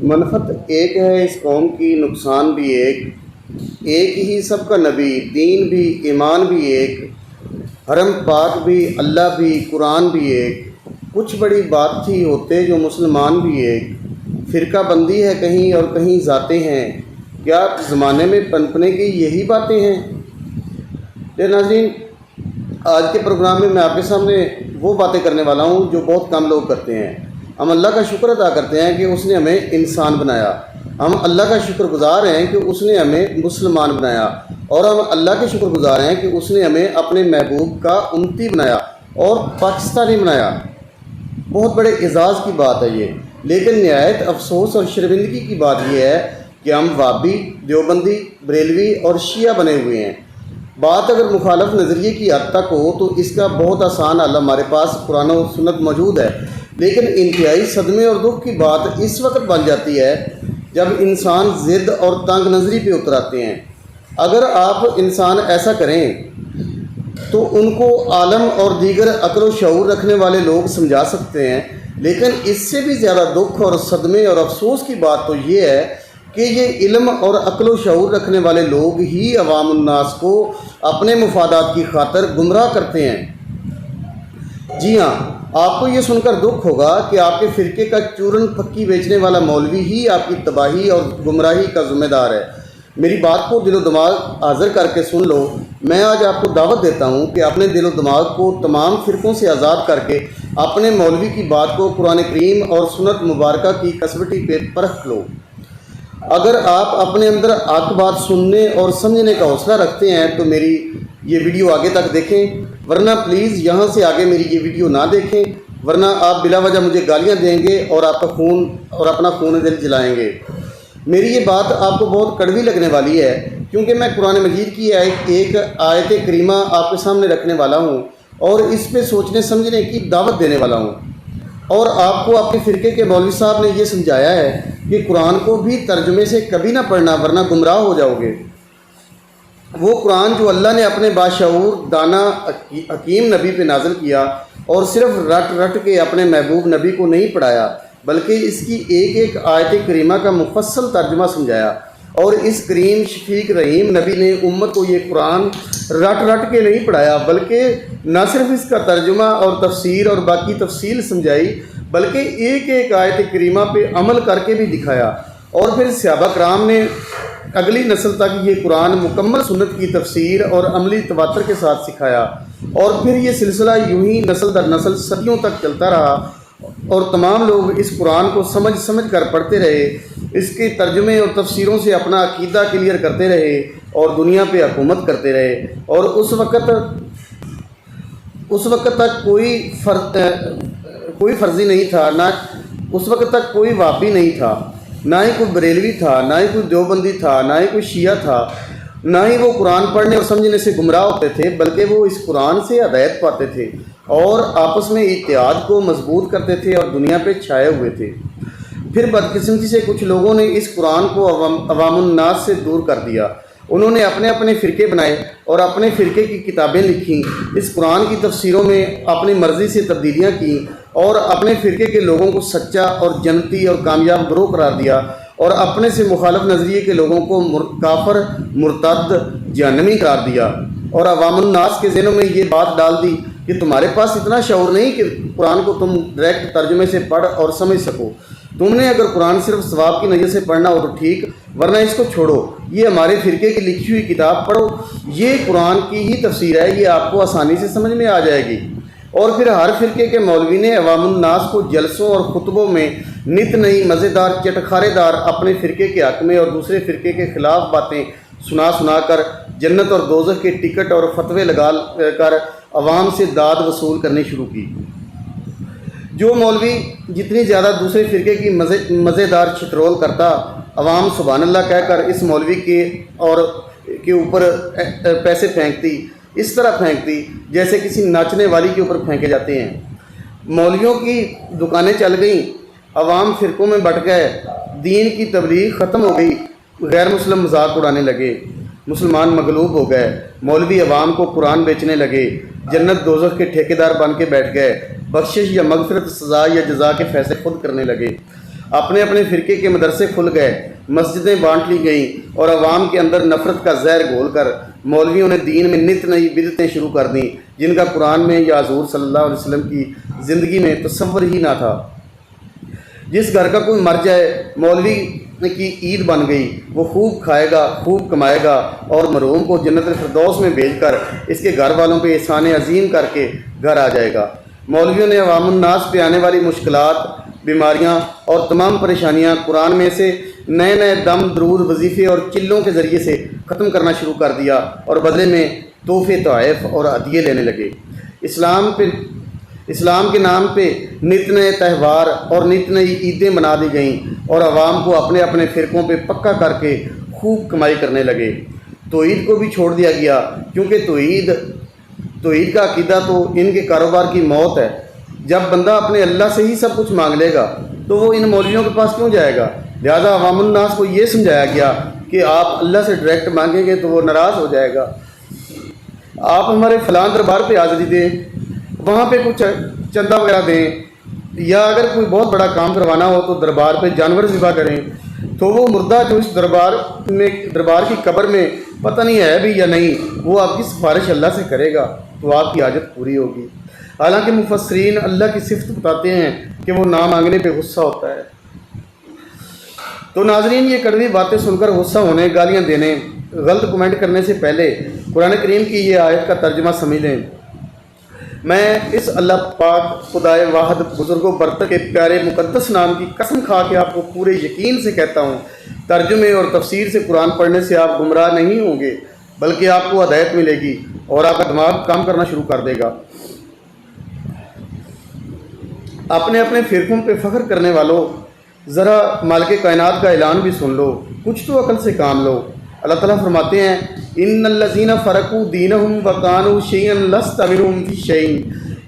منفت ایک ہے اس قوم کی، نقصان بھی ایک ہی سب کا نبی، دین بھی ایمان بھی ایک، حرم پاک بھی اللہ بھی قرآن بھی ایک، کچھ بڑی بات تھی ہوتے جو مسلمان بھی ایک، فرقہ بندی ہے کہیں اور کہیں ذاتیں ہیں، کیا زمانے میں پنپنے کی یہی باتیں ہیں؟ ناظرین، آج کے پروگرام میں آپ کے سامنے وہ باتیں کرنے والا ہوں جو بہت کم لوگ کرتے ہیں۔ ہم اللہ کا شکر ادا کرتے ہیں کہ اس نے ہمیں انسان بنایا، ہم اللہ کا شکر گزار ہیں کہ اس نے ہمیں مسلمان بنایا، اور ہم اللہ کے شکر گزار ہیں کہ اس نے ہمیں اپنے محبوب کا امتی بنایا اور پاکستانی بنایا۔ بہت بڑے اعزاز کی بات ہے یہ، لیکن نہایت افسوس اور شرمندگی کی بات یہ ہے کہ ہم وہابی، دیوبندی، بریلوی اور شیعہ بنے ہوئے ہیں۔ بات اگر مخالف نظریے کی حد تک ہو تو اس کا بہت آسان حل ہمارے پاس قرآن و سنت موجود ہے، لیکن انتہائی صدمے اور دکھ کی بات اس وقت بن جاتی ہے جب انسان ضد اور تنگ نظری پہ اتر آتے ہیں۔ اگر آپ انسان ایسا کریں تو ان کو عالم اور دیگر عقل و شعور رکھنے والے لوگ سمجھا سکتے ہیں، لیکن اس سے بھی زیادہ دکھ اور صدمے اور افسوس کی بات تو یہ ہے کہ یہ علم اور عقل و شعور رکھنے والے لوگ ہی عوام الناس کو اپنے مفادات کی خاطر گمراہ کرتے ہیں۔ جی ہاں، آپ کو یہ سن کر دکھ ہوگا کہ آپ کے فرقے کا چورن پھکی بیچنے والا مولوی ہی آپ کی تباہی اور گمراہی کا ذمہ دار ہے۔ میری بات کو دل و دماغ حاضر کر کے سن لو۔ میں آج آپ کو دعوت دیتا ہوں کہ اپنے دل و دماغ کو تمام فرقوں سے آزاد کر کے اپنے مولوی کی بات کو قرآن کریم اور سنت مبارکہ کی کسوٹی پہ پرکھ لو۔ اگر آپ اپنے اندر حق بات سننے اور سمجھنے کا حوصلہ رکھتے ہیں تو میری یہ ویڈیو آگے تک دیکھیں، ورنہ پلیز یہاں سے آگے میری یہ ویڈیو نہ دیکھیں، ورنہ آپ بلا وجہ مجھے گالیاں دیں گے اور آپ کا خون اور اپنا خون دل جلائیں گے۔ میری یہ بات آپ کو بہت کڑوی لگنے والی ہے، کیونکہ میں قرآن مجید کی ایک آیت کریمہ آپ کے سامنے رکھنے والا ہوں اور اس پہ سوچنے سمجھنے کی دعوت دینے والا ہوں۔ اور آپ کو آپ کے فرقے کے مولوی صاحب نے یہ سمجھایا ہے کہ قرآن کو بھی ترجمے سے کبھی نہ پڑھنا ورنہ گمراہ ہو جاؤ گے۔ وہ قرآن جو اللہ نے اپنے باشعور دانا حکیم نبی پہ نازل کیا اور صرف رٹ رٹ کے اپنے محبوب نبی کو نہیں پڑھایا، بلکہ اس کی ایک ایک آیت کریمہ کا مفصل ترجمہ سمجھایا، اور اس کریم شفیق رحیم نبی نے امت کو یہ قرآن رٹ رٹ کے نہیں پڑھایا، بلکہ نہ صرف اس کا ترجمہ اور تفسیر اور باقی تفصیل سمجھائی، بلکہ ایک ایک آیت کریمہ پہ عمل کر کے بھی دکھایا۔ اور پھر صحابہ کرام نے اگلی نسل تک یہ قرآن مکمل سنت کی تفسیر اور عملی تواتر کے ساتھ سکھایا، اور پھر یہ سلسلہ یوں ہی نسل در نسل صدیوں تک چلتا رہا، اور تمام لوگ اس قرآن کو سمجھ کر پڑھتے رہے، اس کے ترجمے اور تفسیروں سے اپنا عقیدہ کلیئر کرتے رہے اور دنیا پہ حکومت کرتے رہے۔ اور اس وقت تک کوئی فرضی نہیں تھا، نہ اس وقت تک کوئی وہابی نہیں تھا، نہ ہی کوئی بریلوی تھا، نہ ہی کوئی دیوبندی تھا، نہ ہی کوئی شیعہ تھا، نہ ہی وہ قرآن پڑھنے اور سمجھنے سے گمراہ ہوتے تھے، بلکہ وہ اس قرآن سے ہدایت پاتے تھے اور آپس میں اتحاد کو مضبوط کرتے تھے اور دنیا پہ چھائے ہوئے تھے۔ پھر بدقسمتی سے کچھ لوگوں نے اس قرآن کو عوام الناس سے دور کر دیا۔ انہوں نے اپنے اپنے فرقے بنائے اور اپنے فرقے کی کتابیں لکھیں، اس قرآن کی تفسیروں میں اپنی مرضی سے تبدیلیاں کیں، اور اپنے فرقے کے لوگوں کو سچا اور جنتی اور کامیاب گروہ قرار دیا، اور اپنے سے مخالف نظریے کے لوگوں کو کافر، مرتد، جہنمی قرار دیا، اور عوام الناس کے ذہنوں میں یہ بات ڈال دی کہ تمہارے پاس اتنا شعور نہیں کہ قرآن کو تم ڈائریکٹ ترجمے سے پڑھ اور سمجھ سکو۔ تم نے اگر قرآن صرف ثواب کی نظر سے پڑھنا ہو تو ٹھیک، ورنہ اس کو چھوڑو، یہ ہمارے فرقے کی لکھی ہوئی کتاب پڑھو، یہ قرآن کی ہی تفسیر ہے، یہ آپ کو آسانی سے سمجھ میں آ جائے گی۔ اور پھر ہر فرقے کے مولوی نے عوام الناس کو جلسوں اور خطبوں میں نت نئی مزیدار چٹخارے دار اپنے فرقے کے حق میں اور دوسرے فرقے کے خلاف باتیں سنا کر جنت اور دوزخ کے ٹکٹ اور فتوے لگا کر عوام سے داد وصول کرنی شروع کی۔ جو مولوی جتنی زیادہ دوسرے فرقے کی مزیدار چھترول کرتا، عوام سبحان اللہ کہہ کر اس مولوی کے اوپر پیسے پھینکتی، اس طرح پھینکتی جیسے کسی ناچنے والی کے اوپر پھینکے جاتے ہیں۔ مولویوں کی دکانیں چل گئیں، عوام فرقوں میں بٹ گئے، دین کی تبلیغ ختم ہو گئی، غیر مسلم مذاق اڑانے لگے، مسلمان مغلوب ہو گئے، مولوی عوام کو قرآن بیچنے لگے، جنت دوزخ کے ٹھیکیدار بن کے بیٹھ گئے، بخشش یا مغفرت، سزا یا جزا کے فیصلے خود کرنے لگے۔ اپنے اپنے فرقے کے مدرسے کھل گئے، مسجدیں بانٹ لی گئیں اور عوام کے اندر نفرت کا زہر گھول کر مولویوں نے دین میں نت نئی بدعتیں شروع کر دیں جن کا قرآن میں یا حضور صلی اللہ علیہ وسلم کی زندگی میں تصور ہی نہ تھا۔ جس گھر کا کوئی مر جائے مولوی کی عید بن گئی، وہ خوب کھائے گا، خوب کمائے گا اور مرحوم کو جنت الفردوس میں بھیج کر اس کے گھر والوں پہ احسان عظیم کر کے گھر آ جائے گا۔ مولویوں نے عوام الناس پہ آنے والی مشکلات، بیماریاں اور تمام پریشانیاں قرآن میں سے نئے نئے دم، درود، وظیفے اور چلوں کے ذریعے سے ختم کرنا شروع کر دیا اور بدلے میں تحفے، تحائف اور ہدیے لینے لگے۔ اسلام کے نام پہ نت نئے تہوار اور نت نئی عیدیں بنا دی گئیں اور عوام کو اپنے اپنے فرقوں پہ پکا کر کے خوب کمائی کرنے لگے۔ توحید کو بھی چھوڑ دیا گیا، کیونکہ توحید کا عقیدہ تو ان کے کاروبار کی موت ہے۔ جب بندہ اپنے اللہ سے ہی سب کچھ مانگ لے گا تو وہ ان مولویوں کے پاس کیوں جائے گا؟ لہذا عوام الناس کو یہ سمجھایا گیا کہ آپ اللہ سے ڈائریکٹ مانگیں گے تو وہ ناراض ہو جائے گا۔ آپ ہمارے فلاں دربار پہ حاضری دیں، وہاں پہ کچھ چندہ وغیرہ دیں، یا اگر کوئی بہت بڑا کام کروانا ہو تو دربار پہ جانور ذبح کریں، تو وہ مردہ جو اس دربار کی قبر میں پتہ نہیں ہے بھی یا نہیں، وہ آپ کی سفارش اللہ سے کرے گا تو آپ کی حاجت پوری ہوگی۔ حالانکہ مفسرین اللہ کی صفت بتاتے ہیں کہ وہ نہ مانگنے پہ غصہ ہوتا ہے۔ تو ناظرین، یہ کڑوی باتیں سن کر غصہ ہونے، گالیاں دینے، غلط کمنٹ کرنے سے پہلے قرآن کریم کی یہ آیت کا ترجمہ سمجھ لیں۔ میں اس اللہ پاک خدائے واحد بزرگ و برتر کے پیارے مقدس نام کی قسم کھا کے آپ کو پورے یقین سے کہتا ہوں، ترجمے اور تفسیر سے قرآن پڑھنے سے آپ گمراہ نہیں ہوں گے، بلکہ آپ کو ہدایت ملے گی اور آپ کا دماغ کام کرنا شروع کر دے گا۔ اپنے اپنے فرقوں پہ فخر کرنے والوں، ذرا مالک کائنات کا اعلان بھی سن لو، کچھ تو عقل سے کام لو۔ اللہ تعالیٰ فرماتے ہیں، ان الذین فرقوا دینہم وکانوا شیئا لست منہم فی شیء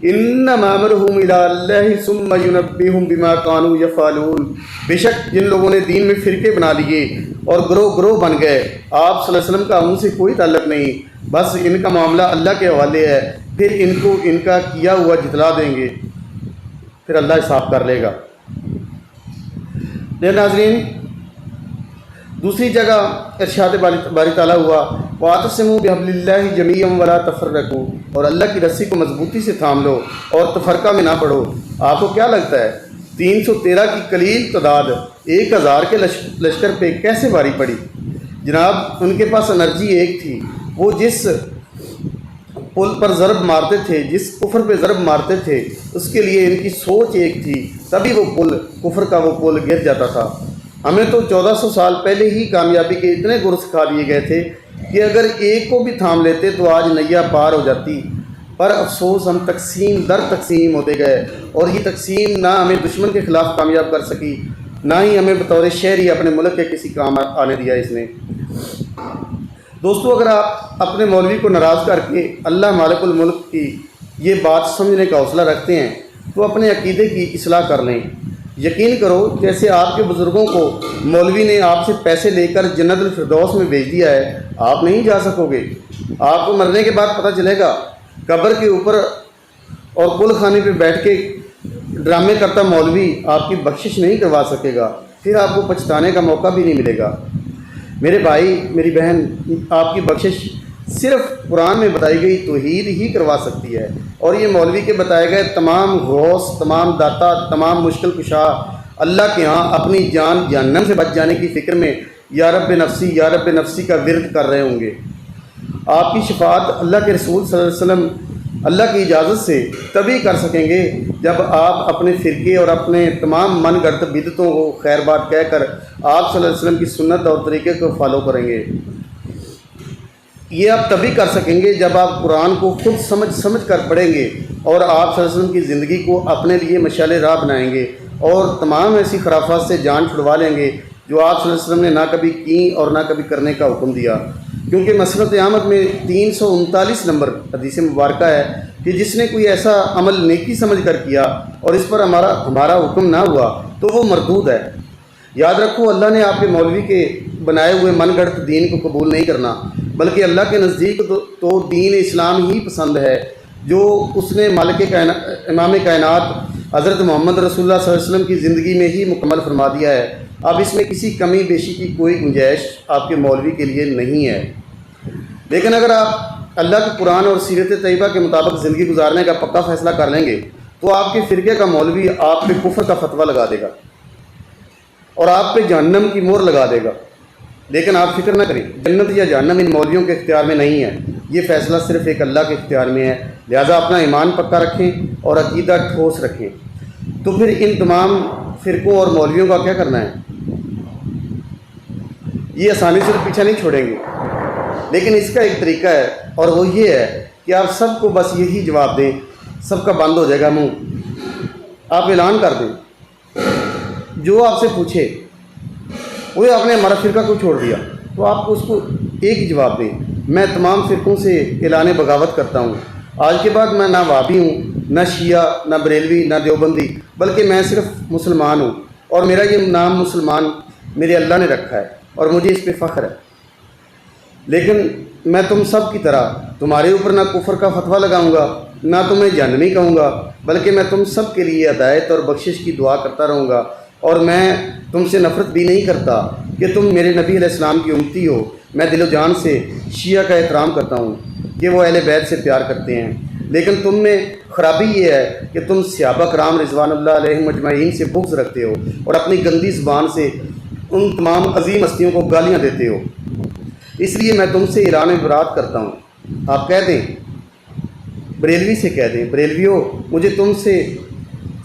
انما امرہم الی اللہ ثم ینبئہم بما کانوا یفعلون۔ بے شک جن لوگوں نے دین میں فرقے بنا لیے اور گروہ گروہ بن گئے، آپ صلی اللہ علیہ وسلم کا ان سے کوئی تعلق نہیں، بس ان کا معاملہ اللہ کے حوالے ہے، پھر ان کو ان کا کیا ہوا جتلا دیں گے، پھر اللہ حساب کر لے گا۔ ناظرین، دوسری جگہ ارشاد باری تعالیٰ ہوا، وَاعْتَصِمُوا بِحَبْلِ اللَّهِ جَمِيعًا وَلَا تَفَرَّقُوا، اور اللہ کی رسی کو مضبوطی سے تھام لو اور تفرقہ میں نہ پڑو۔ آپ کو کیا لگتا ہے 313 کی قلیل تعداد 1000 کے لشکر پہ کیسے باری پڑی؟ جناب، ان کے پاس انرجی ایک تھی، وہ جس پل پر ضرب مارتے تھے، جس کفر پہ ضرب مارتے تھے، اس کے لیے ان کی سوچ ایک تھی، تبھی وہ پل، کفر کا وہ پل گر جاتا تھا۔ ہمیں تو 1400 سال پہلے ہی کامیابی کے اتنے گر سکھا دیے گئے تھے کہ اگر ایک کو بھی تھام لیتے تو آج نیا پار ہو جاتی، پر افسوس ہم تقسیم در تقسیم ہوتے گئے، اور یہ تقسیم نہ ہمیں دشمن کے خلاف کامیاب کر سکی، نہ ہی ہمیں بطور شہری اپنے ملک کے کسی کام آنے دیا اس نے۔ دوستو، اگر آپ اپنے مولوی کو ناراض کر کے اللہ مالک الملک کی یہ بات سمجھنے کا حوصلہ رکھتے ہیں تو اپنے عقیدے کی اصلاح کر لیں۔ یقین کرو، جیسے آپ کے بزرگوں کو مولوی نے آپ سے پیسے لے کر جنت الفردوس میں بھیج دیا ہے، آپ نہیں جا سکو گے۔ آپ کو مرنے کے بعد پتہ چلے گا، قبر کے اوپر اور کل خانے پہ بیٹھ کے ڈرامے کرتا مولوی آپ کی بخشش نہیں کروا سکے گا، پھر آپ کو پچھتانے کا موقع بھی نہیں ملے گا۔ میرے بھائی، میری بہن، آپ کی بخشش صرف قرآن میں بتائی گئی توحید ہی کروا سکتی ہے، اور یہ مولوی کے بتائے گئے تمام غوث، تمام داتا، تمام مشکل کشا اللہ کے ہاں اپنی جان جہنم سے بچ جانے کی فکر میں یا رب نفسی یا رب نفسی کا ورد کر رہے ہوں گے۔ آپ کی شفاعت اللہ کے رسول صلی اللہ علیہ وسلم اللہ کی اجازت سے تبھی کر سکیں گے جب آپ اپنے فرقے اور اپنے تمام من گھڑت بدعتوں کو خیر بات کہہ کر آپ صلی اللہ علیہ وسلم کی سنت اور طریقے کو فالو کریں گے۔ یہ آپ تبھی کر سکیں گے جب آپ قرآن کو خود سمجھ کر پڑھیں گے اور آپ صلی اللہ علیہ وسلم کی زندگی کو اپنے لیے مشعل راہ بنائیں گے اور تمام ایسی خرافات سے جان چھڑوا لیں گے جو آپ صلی اللہ علیہ وسلم نے نہ کبھی کی اور نہ کبھی کرنے کا حکم دیا۔ کیونکہ مسند قیامت میں 339 نمبر حدیث مبارکہ ہے کہ جس نے کوئی ایسا عمل نیکی سمجھ کر کیا اور اس پر ہمارا حکم نہ ہوا تو وہ مردود ہے۔ یاد رکھو، اللہ نے آپ کے مولوی کے بنائے ہوئے من گھڑت دین کو قبول نہیں کرنا، بلکہ اللہ کے نزدیک تو دین اسلام ہی پسند ہے جو اس نے امام کائنات حضرت محمد رسول اللہ صلی اللہ علیہ وسلم کی زندگی میں ہی مکمل فرما دیا ہے۔ اب اس میں کسی کمی بیشی کی کوئی گنجائش آپ کے مولوی کے لیے نہیں ہے۔ لیکن اگر آپ اللہ کے قرآن اور سیرت طیبہ کے مطابق زندگی گزارنے کا پکا فیصلہ کر لیں گے تو آپ کے فرقے کا مولوی آپ پہ کفر کا فتویٰ لگا دے گا اور آپ پہ جہنم کی مہر لگا دے گا۔ لیکن آپ فکر نہ کریں، جنت یا جہنم ان مولویوں کے اختیار میں نہیں ہے، یہ فیصلہ صرف ایک اللہ کے اختیار میں ہے۔ لہٰذا اپنا ایمان پکا رکھیں اور عقیدہ ٹھوس رکھیں۔ تو پھر ان تمام فرقوں اور مولویوں کا کیا کرنا ہے؟ یہ آسانی سے پیچھا نہیں چھوڑیں گے، لیکن اس کا ایک طریقہ ہے اور وہ یہ ہے کہ آپ سب کو بس یہی جواب دیں، سب کا بند ہو جائے گا منہ۔ آپ اعلان کر دیں، جو آپ سے پوچھے وہ آپ نے ہمارا فرقہ کیوں چھوڑ دیا، تو آپ کو اس کو ایک ہی جواب دیں، میں تمام فرقوں سے اعلان بغاوت کرتا ہوں۔ آج کے بعد میں نہ وہابی ہوں، نہ شیعہ، نہ بریلوی، نہ دیوبندی، بلکہ میں صرف مسلمان ہوں، اور میرا یہ نام مسلمان میرے اللہ نے رکھا ہے اور مجھے اس پہ فخر ہے۔ لیکن میں تم سب کی طرح تمہارے اوپر نہ کفر کا فتویٰ لگاؤں گا، نہ تمہیں جہنمی کہوں گا، بلکہ میں تم سب کے لیے ہدایت اور بخشش کی دعا کرتا رہوں گا۔ اور میں تم سے نفرت بھی نہیں کرتا کہ تم میرے نبی علیہ السلام کی امتی ہو۔ میں دل و جان سے شیعہ کا احترام کرتا ہوں کہ وہ اہل بیت سے پیار کرتے ہیں، لیکن تم میں خرابی یہ ہے کہ تم صحابہ کرام رضوان اللہ علیہم اجمعین سے بغض رکھتے ہو اور اپنی گندی زبان سے ان تمام عظیم ہستیوں کو گالیاں دیتے ہو۔ اس لیے میں تم سے اعلان برات کرتا ہوں۔ آپ کہہ دیں، بریلوی سے کہہ دیں، بریلویو مجھے تم سے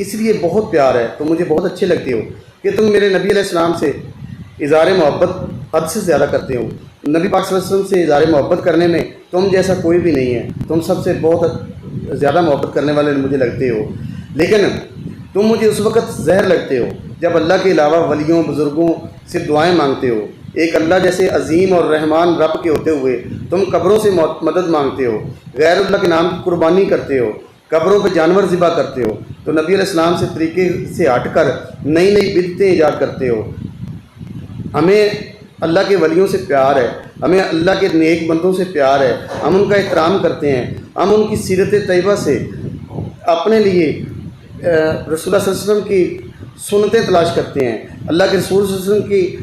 اس لیے بہت پیار ہے، تم مجھے بہت اچھے لگتے ہو کہ تم میرے نبی علیہ السلام سے اظہار محبت حد سے زیادہ کرتے ہو۔ نبی پاک صلی اللہ علیہ وسلم سے اظہار محبت کرنے میں تم جیسا کوئی بھی نہیں ہے، تم سب سے بہت زیادہ محبت کرنے والے مجھے لگتے ہو۔ لیکن تم مجھے اس وقت زہر لگتے ہو جب اللہ کے علاوہ ولیوں بزرگوں سے دعائیں مانگتے ہو۔ ایک اللہ جیسے عظیم اور رحمان رب کے ہوتے ہوئے تم قبروں سے مدد مانگتے ہو، غیر اللہ کے نام کی قربانی کرتے ہو، قبروں پہ جانور ذبح کرتے ہو، تو نبی علیہ السلام سے طریقے سے ہٹ کر نئی نئی بدعتیں ایجاد کرتے ہو۔ ہمیں اللہ کے ولیوں سے پیار ہے، ہمیں اللہ کے نیک بندوں سے پیار ہے، ہم ان کا احترام کرتے ہیں، ہم ان کی سیرت طیبہ سے اپنے لیے رسول اللہ صلی اللہ علیہ وسلم کی سنتیں تلاش کرتے ہیں، اللہ کے رسول صلی اللہ علیہ وسلم کی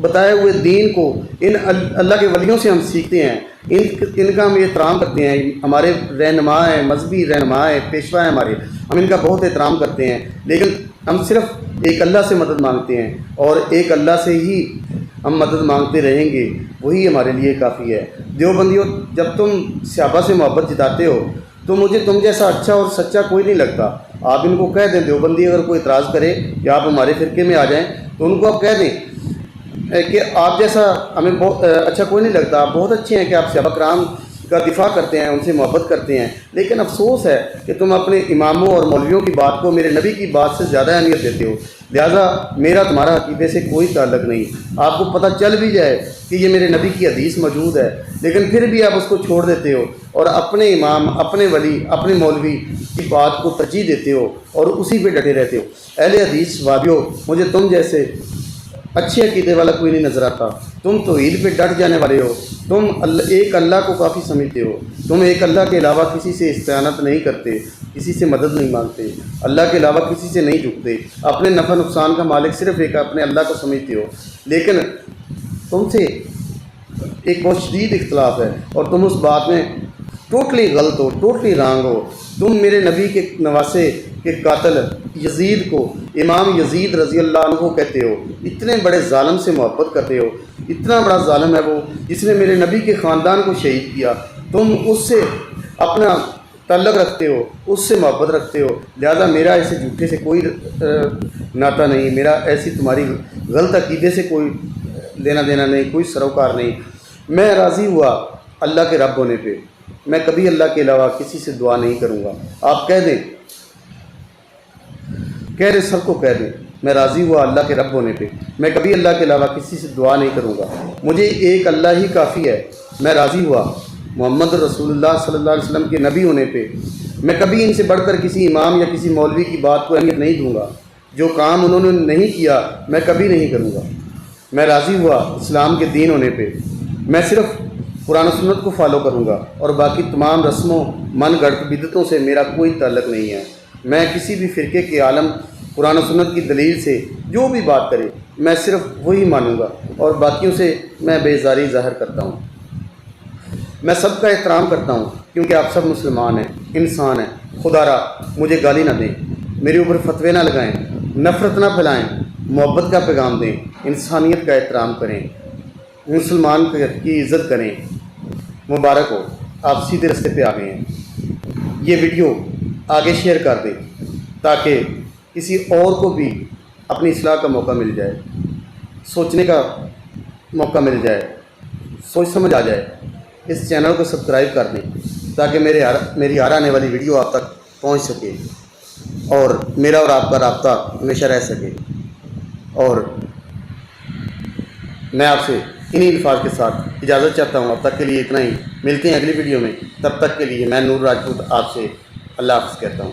بتائے ہوئے دین کو ان اللہ کے ولیوں سے ہم سیکھتے ہیں، ان کا ہم احترام کرتے ہیں، ہمارے رہنما ہیں، مذہبی رہنما ہیں، پیشوا ہیں ہمارے، ہم ان کا بہت احترام کرتے ہیں۔ لیکن ہم صرف ایک اللہ سے مدد مانگتے ہیں اور ایک اللہ سے ہی ہم مدد مانگتے رہیں گے، وہی ہمارے لیے کافی ہے۔ دیوبندیوں، جب تم صحابہ سے محبت جتاتے ہو تو مجھے تم جیسا اچھا اور سچا کوئی نہیں لگتا۔ آپ ان کو کہہ دیں، دیوبندی اگر کوئی اعتراض کرے کہ آپ ہمارے فرقے میں آ جائیں تو ان کو آپ کہہ دیں کہ آپ جیسا ہمیں بہت اچھا کوئی نہیں لگتا، آپ بہت اچھے ہیں کہ آپ صحابہ کرام کا دفاع کرتے ہیں، ان سے محبت کرتے ہیں، لیکن افسوس ہے کہ تم اپنے اماموں اور مولویوں کی بات کو میرے نبی کی بات سے زیادہ اہمیت دیتے ہو۔ لہٰذا میرا تمہارا عقیدے سے کوئی تعلق نہیں۔ آپ کو پتہ چل بھی جائے کہ یہ میرے نبی کی حدیث موجود ہے، لیکن پھر بھی آپ اس کو چھوڑ دیتے ہو اور اپنے امام، اپنے ولی، اپنے مولوی کی بات کو ترجیح دیتے ہو اور اسی پہ ڈٹے رہتے ہو۔ اہل حدیث وابیو، مجھے تم جیسے اچھے عقیدے والا کوئی نہیں نظر آتا۔ تم توحید پہ ڈٹ جانے والے ہو، تم ایک اللہ کو کافی سمجھتے ہو، تم ایک اللہ کے علاوہ کسی سے استعانت نہیں کرتے، کسی سے مدد نہیں مانگتے، اللہ کے علاوہ کسی سے نہیں جھکتے، اپنے نفع نقصان کا مالک صرف ایک اپنے اللہ کو سمجھتے ہو۔ لیکن تم سے ایک بہت شدید اختلاف ہے اور تم اس بات میں ٹوٹلی غلط ہو، ٹوٹلی رانگ ہو۔ تم میرے نبی کے نواسے کے قاتل یزید کو امام یزید رضی اللہ عنہ کہتے ہو، اتنے بڑے ظالم سے محبت کرتے ہو، اتنا بڑا ظالم ہے وہ جس نے میرے نبی کے خاندان کو شہید کیا، تم اس سے اپنا تعلق رکھتے ہو، اس سے محبت رکھتے ہو۔ لہذا میرا ایسے جھوٹے سے کوئی ناطہ نہیں، میرا ایسی تمہاری غلط عقیدے سے کوئی لینا دینا نہیں، کوئی سروکار نہیں۔ میں راضی ہوا اللہ کے رب ہونے پہ، میں کبھی اللہ کے علاوہ کسی سے دعا نہیں کروں گا۔ آپ کہہ دیں سب کو کہہ دیں، میں راضی ہوا اللہ کے رب ہونے پہ، میں کبھی اللہ کے علاوہ کسی سے دعا نہیں کروں گا، مجھے ایک اللہ ہی کافی ہے۔ میں راضی ہوا محمد رسول اللہ صلی اللہ علیہ وسلم کے نبی ہونے پہ، میں کبھی ان سے بڑھ کر کسی امام یا کسی مولوی کی بات کو اہمیت نہیں دوں گا، جو کام انہوں نے نہیں کیا میں کبھی نہیں کروں گا۔ میں راضی ہوا اسلام کے دین ہونے پہ، میں صرف قرآن و سنت کو فالو کروں گا اور باقی تمام رسموں من گھڑت بدعتوں سے میرا کوئی تعلق نہیں ہے۔ میں کسی بھی فرقے کے عالم قرآن و سنت کی دلیل سے جو بھی بات کرے میں صرف وہی مانوں گا اور باقیوں سے میں بیزاری ظاہر کرتا ہوں۔ میں سب کا احترام کرتا ہوں کیونکہ آپ سب مسلمان ہیں، انسان ہیں۔ خدا را مجھے گالی نہ دیں، میرے اوپر فتوے نہ لگائیں، نفرت نہ پھیلائیں، محبت کا پیغام دیں، انسانیت کا احترام کریں، مسلمان کی عزت کریں۔ مبارک ہو، آپ سیدھے راستے پہ آ گئے ہیں۔ یہ ویڈیو آگے شیئر کر دیں تاکہ کسی اور کو بھی اپنی اصلاح کا موقع مل جائے، سوچنے کا موقع مل جائے، سوچ سمجھ آ جائے۔ اس چینل کو سبسکرائب کر دیں تاکہ میری ہر آنے والی ویڈیو آپ تک پہنچ سکے اور میرا اور آپ کا رابطہ ہمیشہ رہ سکے۔ اور میں آپ سے انہی الفاظ کے ساتھ اجازت چاہتا ہوں۔ اب تک کے لیے اتنا ہی، ملتے ہیں اگلی ویڈیو میں۔ تب تک کے لیے میں نور راجپوت آپ سے اللہ حافظ کہتا ہوں۔